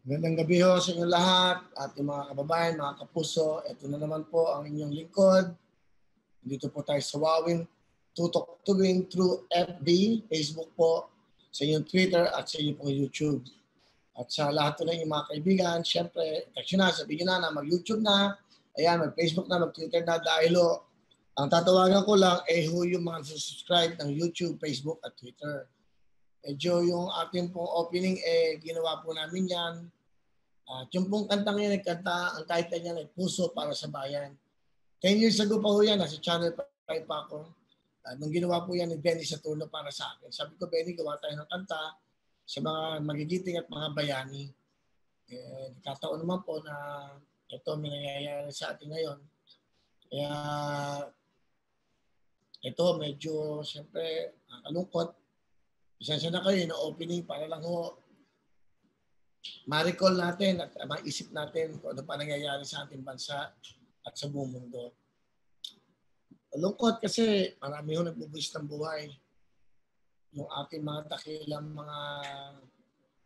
Magandang gabi ho sa inyo lahat at yung mga kababayan, mga kapuso. Ito na naman po ang inyong lingkod. Dito po tayo sa Wawin Tutok Tuwing through FB, Facebook po, sa inyong Twitter at sa inyong pong YouTube. At sa lahat po ng inyong mga kaibigan, syempre, text na, sabihin na mag-YouTube na, ayan, mag-Facebook na, mag-Twitter na dahil ho, ang tatawagan ko lang yung mga subscribe ng YouTube, Facebook at Twitter. Medyo yung ating pong opening ginawa po namin yan. At yung pong kantang yan, nagkanta, ang title niya ay Puso para sa Bayan. 10 years ago pa po yan, nasa Channel 5 pa ako. Nung ginawa po yan ni Benny Saturno para sa akin. Sabi ko, Benny, gawa tayo ng kanta sa mga magigiting at mga bayani. Kataon naman po na ito may nangyayari sa atin ngayon. Kaya ito medyo siyempre kalungkot. Isensya na kayo na opening para lang ho ma-recall natin at maisip natin kung ano pa nangyayari sa ating bansa at sa buong mundo. Lungkot kasi marami ho nagbubuwis ng buhay. Yung ating mga dakilang mga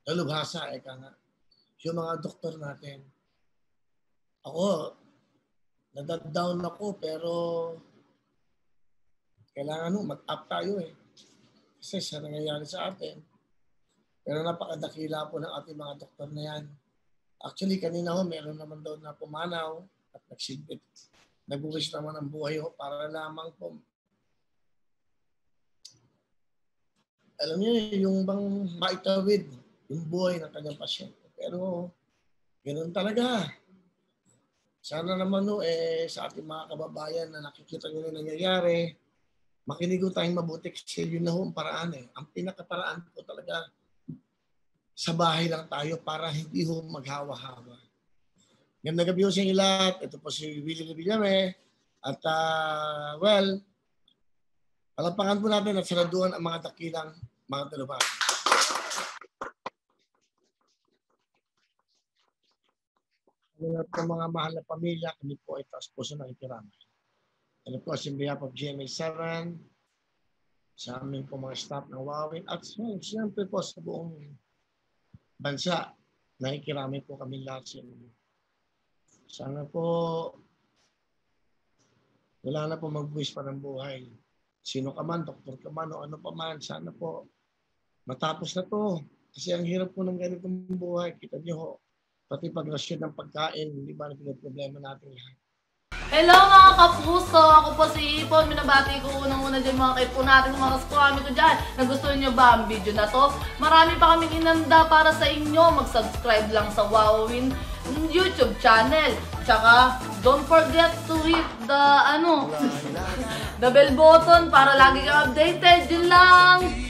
dalubhasa, yung mga doktor natin. Ako, nadad-down ako pero kailangan mag-up tayo kasi sa nangyayari sa atin. Pero napakadakila po ng ating mga doktor na yan. Actually, kanina meron naman daw na pumanaw at nagsigbit. Nagbuwis naman ang buhay para lamang po. Alam niyo, yung bang maitawid yung buhay ng kanyang pasyente. Pero, ganoon talaga. Sana naman sa ating mga kababayan na nakikita nyo na nangyayari, makinig tayong mabuti kasi yun na ang paraan Ang pinakaparaan po talaga, sa bahay lang tayo para hindi maghawa-hawa. Gandang gabi sa inyo lahat. Ito po si Willie Villame. At palapangan po natin at saraduan ang mga dakilang mga dalubhasa. Ang mga mahal na pamilya, kami po ay taas puso ng ikiramay. Ano po, in behalf of GMA7, sa aming po mga staff ng Wawin, at siyempre po sa buong bansa, nakikiramay po kami lahat sa inyo. Sana po, wala na po magbuwis pa ng buhay. Sino ka man, doktor ka man, o ano pa man, sana po, matapos na to. Kasi ang hirap po ng ganitong buhay, kita niyo pati pagrasyon ng pagkain, hindi ba na problema natin lahat. Hello mga kapuso! Ako po si Ipon. Minabati ko unang-una dyan mga kaipo natin, mga kaskwami ko dyan. Nagustuhan nyo ba ang video na to? Marami pa kaming inanda para sa inyo. Mag-subscribe lang sa Wawin YouTube channel. Tsaka, don't forget to hit the, the bell button para lagi kang updated. Yun lang!